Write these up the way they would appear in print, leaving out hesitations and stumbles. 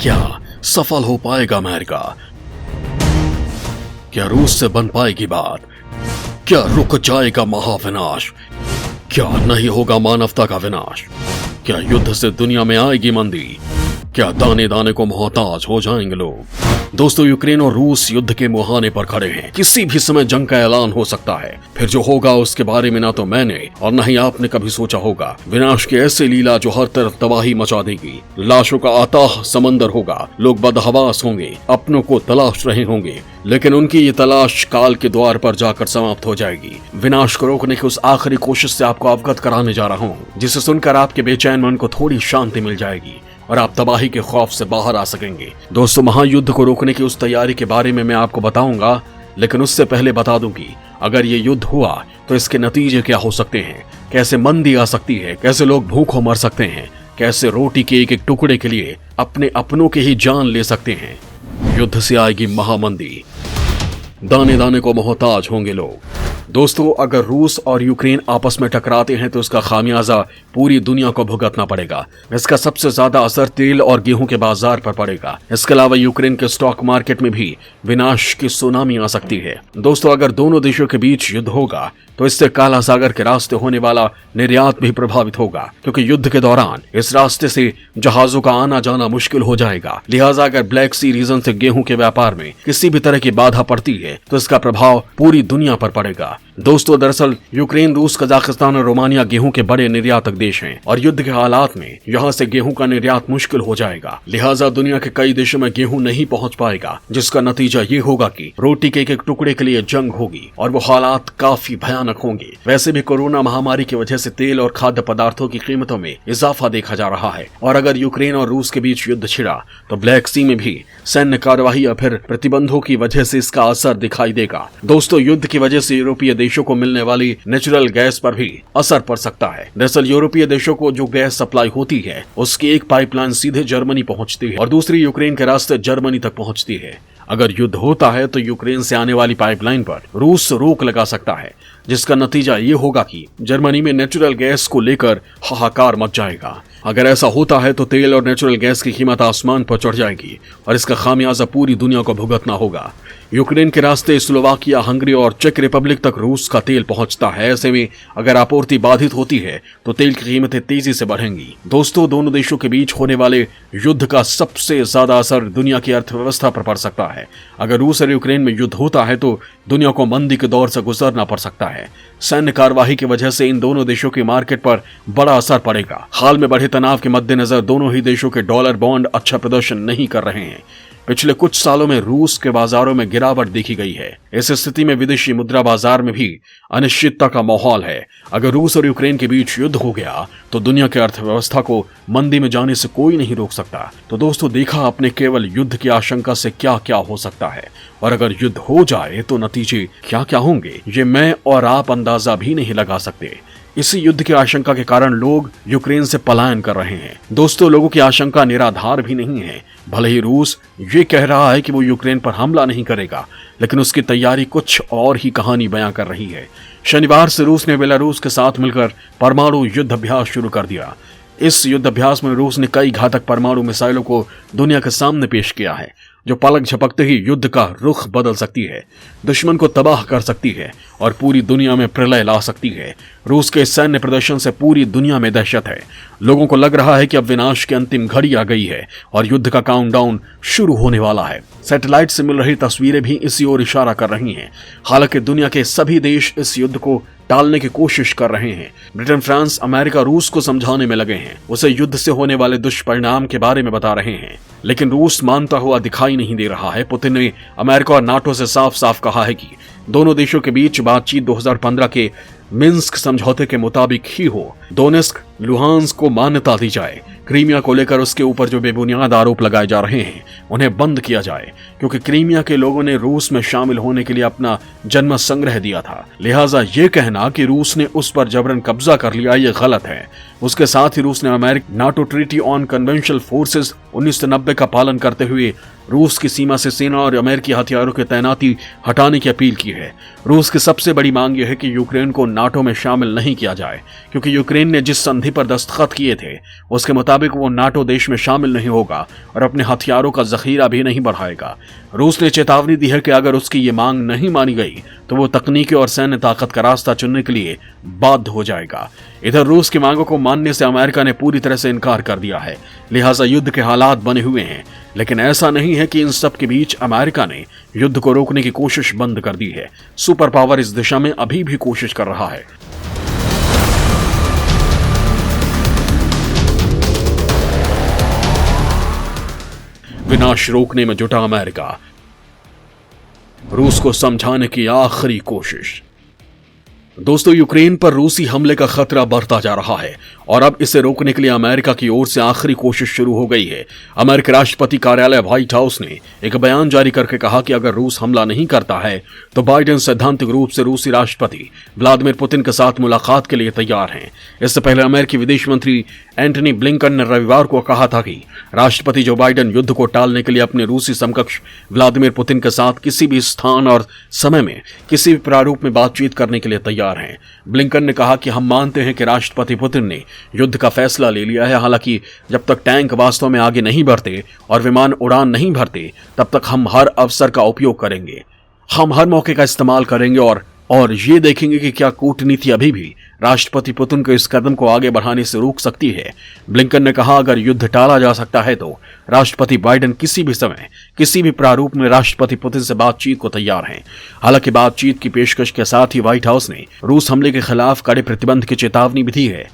क्या सफल हो पाएगा अमेरिका? क्या रूस से बन पाएगी बात? क्या रुक जाएगा महाविनाश? क्या नहीं होगा मानवता का विनाश? क्या युद्ध से दुनिया में आएगी मंदी? क्या दाने दाने को मोहताज हो जाएंगे लोग? दोस्तों, यूक्रेन और रूस युद्ध के मुहाने पर खड़े हैं। किसी भी समय जंग का ऐलान हो सकता है। फिर जो होगा उसके बारे में ना तो मैंने और न ही आपने कभी सोचा होगा। विनाश की ऐसी लीला जो हर तरफ तबाही मचा देगी। लाशों का अथाह समंदर होगा। लोग बदहवास होंगे, अपनों को तलाश रहे होंगे, लेकिन उनकी ये तलाश काल के द्वार पर जाकर समाप्त हो जाएगी। विनाश को रोकने की उस आखिरी कोशिश से आपको अवगत कराने जा रहा हूँ, जिसे सुनकर आपके बेचैन मन को थोड़ी शांति मिल जाएगी और आप तबाही के खौफ से बाहर आ सकेंगे। दोस्तों, महायुद्ध को रोकने की उस तैयारी के बारे में मैं आपको बताऊंगा, लेकिन उससे पहले बता दूं कि अगर ये युद्ध हुआ तो इसके नतीजे क्या हो सकते हैं, कैसे मंदी आ सकती है, कैसे लोग भूखों मर सकते हैं, कैसे रोटी के एक एक टुकड़े के लिए अपने अपनों की ही जान ले सकते हैं। युद्ध से आएगी महामंदी, दाने दाने को मोहताज होंगे लोग। दोस्तों, अगर रूस और यूक्रेन आपस में टकराते हैं तो इसका खामियाजा पूरी दुनिया को भुगतना पड़ेगा। इसका सबसे ज्यादा असर तेल और गेहूं के बाजार पर पड़ेगा। इसके अलावा यूक्रेन के स्टॉक मार्केट में भी विनाश की सुनामी आ सकती है। दोस्तों, अगर दोनों देशों के बीच युद्ध होगा तो इससे काला सागर के रास्ते होने वाला निर्यात भी प्रभावित होगा, क्योंकि युद्ध के दौरान इस रास्ते से जहाजों का आना जाना मुश्किल हो जाएगा। लिहाजा अगर ब्लैक सी रीजन से गेहूं के व्यापार में किसी भी तरह की बाधा पड़ती है तो इसका प्रभाव पूरी दुनिया पर पड़ेगा। दोस्तों, दरअसल यूक्रेन, रूस, कजाकिस्तान और रोमानिया गेहूं के बड़े निर्यातक देश हैं और युद्ध के हालात में यहाँ से गेहूं का निर्यात मुश्किल हो जाएगा। लिहाजा दुनिया के कई देशों में गेहूं नहीं पहुँच पाएगा, जिसका नतीजा ये होगा कि रोटी के एक एक टुकड़े के लिए जंग होगी और वो हालात काफी भयानक होंगे। वैसे भी कोरोना महामारी की वजह से तेल और खाद्य पदार्थों की कीमतों में इजाफा देखा जा रहा है और अगर यूक्रेन और रूस के बीच युद्ध छिड़ा तो ब्लैक सी में भी सैन्य कार्यवाही या फिर प्रतिबंधों की वजह से इसका असर दिखाई देगा। दोस्तों, युद्ध की वजह से यूरोपीय देशों को मिलने वाली नेचुरल गैस पर भी असर पड़ सकता है। दरअसल यूरोपीय देशों को जो गैस सप्लाई होती है उसकी एक पाइपलाइन सीधे जर्मनी पहुंचती है और दूसरी यूक्रेन के रास्ते जर्मनी तक पहुंचती है। अगर युद्ध होता है तो यूक्रेन से आने वाली पाइपलाइन पर रूस रोक लगा सकता है, जिसका नतीजा ये होगा कि जर्मनी में नेचुरल गैस को लेकर हाहाकार मच जाएगा। अगर ऐसा होता है तो तेल और नेचुरल गैस की कीमत आसमान पर चढ़ जाएगी और इसका खामियाजा पूरी दुनिया को भुगतना होगा। यूक्रेन के रास्ते स्लोवाकिया, हंगरी और चेक रिपब्लिक तक रूस का तेल पहुंचता है। ऐसे में अगर आपूर्ति बाधित होती है तो तेल की कीमतें तेजी से बढ़ेंगी। दोस्तों, दोनों देशों के बीच होने वाले युद्ध का सबसे ज्यादा असर दुनिया की अर्थव्यवस्था पर पड़ सकता है। अगर रूस और यूक्रेन में युद्ध होता है तो दुनिया को मंदी के दौर से गुजरना पड़ सकता है। सैन्य कार्यवाही की वजह से इन दोनों देशों की मार्केट पर बड़ा असर पड़ेगा। हाल में बढ़े तनाव के मद्देनजर दोनों ही देशों के डॉलर बॉन्ड अच्छा प्रदर्शन नहीं कर रहे हैं। पिछले कुछ सालों में रूस के बाजारों में गिरावट देखी गई है। इस स्थिति में विदेशी मुद्रा बाजार में भी अनिश्चितता का माहौल है। अगर रूस और यूक्रेन के बीच युद्ध हो गया तो दुनिया की अर्थव्यवस्था को मंदी में जाने से कोई नहीं रोक सकता। तो दोस्तों, देखा आपने केवल युद्ध की आशंका से क्या क्या हो सकता है, और अगर युद्ध हो जाए तो नतीजे क्या क्या होंगे, ये मैं और आप अंदाजा भी नहीं लगा सकते। इसी युद्ध की आशंका के कारण लोग यूक्रेन से पलायन कर रहे हैं। दोस्तों, लोगों की आशंका निराधार भी नहीं है। भले ही रूस ये कह रहा है कि वो यूक्रेन पर हमला नहीं करेगा, लेकिन उसकी तैयारी कुछ और ही कहानी बयां कर रही है। शनिवार से रूस ने बेलारूस के साथ मिलकर परमाणु युद्ध अभ्यास शुरू कर दिया। इस युद्ध अभ्यास में रूस ने कई घातक परमाणु मिसाइलों को दुनिया के सामने पेश किया है, जो पलक झपकते ही युद्ध का रुख बदल सकती है, दुश्मन को तबाह कर सकती है और पूरी दुनिया में प्रलय ला सकती है। रूस के सैन्य प्रदर्शन से पूरी दुनिया में दहशत है। लोगों को लग रहा है कि अब विनाश की अंतिम घड़ी आ गई है और युद्ध का काउंटडाउन शुरू होने वाला है। सैटेलाइट से मिल रही तस्वीरें भी इसी ओर इशारा कर रही हैं। हालांकि दुनिया के सभी देश इस युद्ध को टालने की कोशिश कर रहे हैं। ब्रिटेन, फ्रांस, अमेरिका रूस को समझाने में लगे हैं, उसे युद्ध से होने वाले दुष्परिणाम के बारे में बता रहे हैं, लेकिन रूस मानता हुआ दिखाई नहीं दे रहा है। पुतिन ने अमेरिका और नाटो से साफ साफ कहा है कि दोनों देशों के बीच बातचीत 2015 के मिन्स्क समझौते के मुताबिक ही हो। दोनेस्क, लुहांस्क को मान्यता दी जाए। क्रीमिया को लेकर उसके ऊपर जो बेबुनियाद आरोप लगाए जा रहे हैं उन्हें बंद किया जाए, क्योंकि क्रीमिया के लोगों ने रूस में शामिल होने के लिए अपना जन्म संग्रह दिया था। लिहाजा ये कहना कि रूस ने उस पर जबरन कब्जा कर लिया, ये गलत है। उसके साथ ही रूस ने America NATO treaty on conventional forces 1990 का पालन करते हुए रूस की सीमा से सेना और अमेरिकी हथियारों की तैनाती हटाने की अपील की है। रूस की सबसे बड़ी मांग यह है कि यूक्रेन को नाटो में शामिल नहीं किया जाए, क्योंकि यूक्रेन ने जिस संधि संधि पर दस्तखत किए थे उसके मुताबिक वो नाटो देश में शामिल नहीं होगा और अपने हथियारों का जखीरा भी नहीं बढ़ाएगा। रूस ने चेतावनी दी है कि अगर उसकी ये मांग नहीं मानी गई तो वो तकनीकी और सैन्य ताकत का रास्ता चुनने के लिए बाध्य हो जाएगा। इधर रूस की मांगों को मानने से अमेरिका ने पूरी तरह से इनकार कर दिया है, लिहाजा युद्ध के हालात बने हुए हैं। लेकिन ऐसा नहीं है कि इन सब के बीच अमेरिका ने युद्ध को रोकने की कोशिश बंद कर दी है। सुपर पावर इस दिशा में अभी भी कोशिश कर रहा है। विनाश रोकने में जुटा अमेरिका, रूस को समझाने की आखिरी कोशिश। दोस्तों, यूक्रेन पर रूसी हमले का खतरा बढ़ता जा रहा है और अब इसे रोकने के लिए अमेरिका की ओर से आखिरी कोशिश शुरू हो गई है। अमेरिकी राष्ट्रपति कार्यालय व्हाइट हाउस ने एक बयान जारी करके कहा कि अगर रूस हमला नहीं करता है तो बाइडेन सैद्धांतिक रूप से रूसी राष्ट्रपति व्लादिमीर पुतिन के साथ मुलाकात के लिए तैयार हैं। इससे पहले अमेरिकी विदेश मंत्री एंटनी ब्लिंकन ने रविवार को कहा था कि राष्ट्रपति जो बाइडेन युद्ध को टालने के लिए अपने रूसी समकक्ष व्लादिमीर पुतिन के साथ किसी भी स्थान और समय में किसी भी प्रारूप में बातचीत करने के लिए तैयार हैं। ब्लिंकन ने कहा कि हम मानते हैं कि राष्ट्रपति पुतिन ने युद्ध का फैसला ले लिया है। हालांकि जब तक टैंक वास्तव में आगे नहीं बढ़ते और विमान उड़ान नहीं भरते तब तक हम हर अवसर का उपयोग करेंगे। हम हर मौके का इस्तेमाल करेंगे और ये देखेंगे कि क्या कूटनीति अभी भी राष्ट्रपति पुतिन को इस कदम को आगे बढ़ाने से रोक सकती है। ब्लिंकन ने कहा, अगर युद्ध टाला जा सकता है तो राष्ट्रपति बाइडेन किसी भी समय किसी भी प्रारूप में राष्ट्रपति पुतिन से बातचीत को तैयार हैं। हालांकि बातचीत की पेशकश के साथ ही व्हाइट हाउस ने रूस हमले के खिलाफ कड़े प्रतिबंध की चेतावनी भी दी है।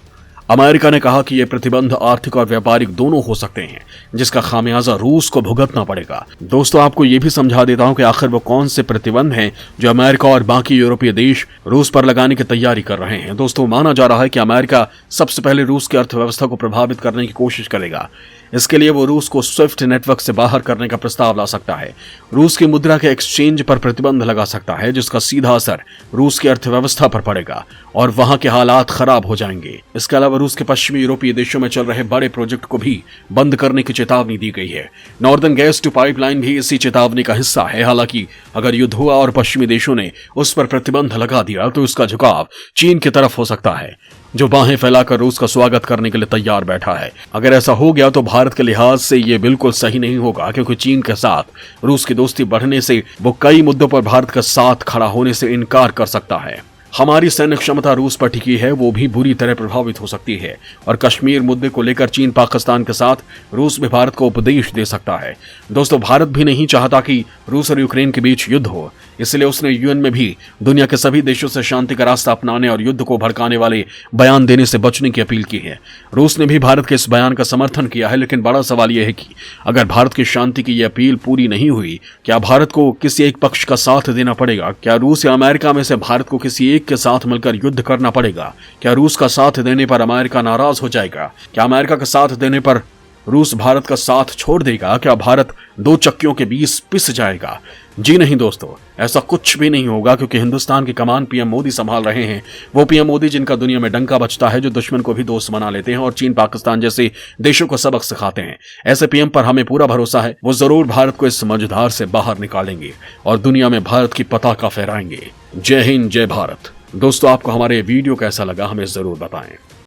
अमेरिका ने कहा कि ये प्रतिबंध आर्थिक और व्यापारिक दोनों हो सकते हैं, जिसका खामियाजा रूस को भुगतना पड़ेगा। दोस्तों, आपको ये भी समझा देता हूं कि आखिर वो कौन से प्रतिबंध हैं जो अमेरिका और बाकी यूरोपीय देश रूस पर लगाने की तैयारी कर रहे हैं। दोस्तों, माना जा रहा है कि अमेरिका सबसे पहले रूस की अर्थव्यवस्था को प्रभावित करने की कोशिश करेगा। इसके लिए वो रूस को स्विफ्ट नेटवर्क से बाहर करने का प्रस्ताव ला सकता है। रूस की मुद्रा के एक्सचेंज पर प्रतिबंध लगा सकता है, जिसका सीधा असर रूस की अर्थव्यवस्था पर पड़ेगा और वहां के हालात खराब हो जाएंगे। इसके अलावा रूस के पश्चिमी यूरोपीय देशों में चल रहे बड़े प्रोजेक्ट को भी बंद करने की चेतावनी दी गई है। नॉर्दर्न गैस टू पाइपलाइन भी इसी चेतावनी का हिस्सा है। हालांकि अगर युद्ध हुआ और पश्चिमी देशों ने उस पर प्रतिबंध लगा दिया तो इसका झुकाव चीन की तरफ हो सकता है, जो बाहें फैलाकर रूस का स्वागत करने के लिए तैयार बैठा है। अगर ऐसा हो गया तो भारत के लिहाज से ये बिल्कुल सही नहीं होगा, क्योंकि चीन के साथ रूस की दोस्ती बढ़ने से वो कई मुद्दों पर भारत का साथ खड़ा होने से इनकार कर सकता है। हमारी सैन्य क्षमता रूस पर टिकी है, वो भी बुरी तरह प्रभावित हो सकती है। और कश्मीर मुद्दे को लेकर चीन पाकिस्तान के साथ रूस भी भारत को उपदेश दे सकता है। दोस्तों, भारत भी नहीं चाहता कि रूस और यूक्रेन के बीच युद्ध हो, इसलिए उसने यूएन में भी दुनिया के सभी देशों से शांति का रास्ता अपनाने और युद्ध को भड़काने वाले बयान देने से बचने की अपील की है। रूस ने भी भारत के इस बयान का समर्थन किया है, लेकिन बड़ा सवाल यह है कि अगर भारत की शांति की यह अपील पूरी नहीं हुई, क्या भारत को किसी एक पक्ष का साथ देना पड़ेगा? क्या रूस या अमेरिका में से भारत को किसी एक के साथ मिलकर युद्ध करना पड़ेगा? क्या रूस का साथ देने पर अमेरिका नाराज हो जाएगा? क्या अमेरिका का साथ देने पर रूस भारत का साथ छोड़ देगा? क्या भारत दो चक्कियों के बीच पिस जाएगा? जी नहीं दोस्तों, ऐसा कुछ भी नहीं होगा, क्योंकि हिंदुस्तान की कमान पीएम मोदी संभाल रहे हैं। वो पीएम मोदी जिनका दुनिया में डंका बजता है, जो दुश्मन को भी दोस्त बना लेते हैं और चीन पाकिस्तान जैसे देशों को सबक सिखाते हैं। ऐसे पीएम पर हमें पूरा भरोसा है, वो जरूर भारत को इस मझधार से बाहर निकालेंगे और दुनिया में भारत की पताका फहराएंगे। जय हिंद, जय भारत। दोस्तों, आपको हमारे वीडियो कैसा लगा हमें जरूर बताएं।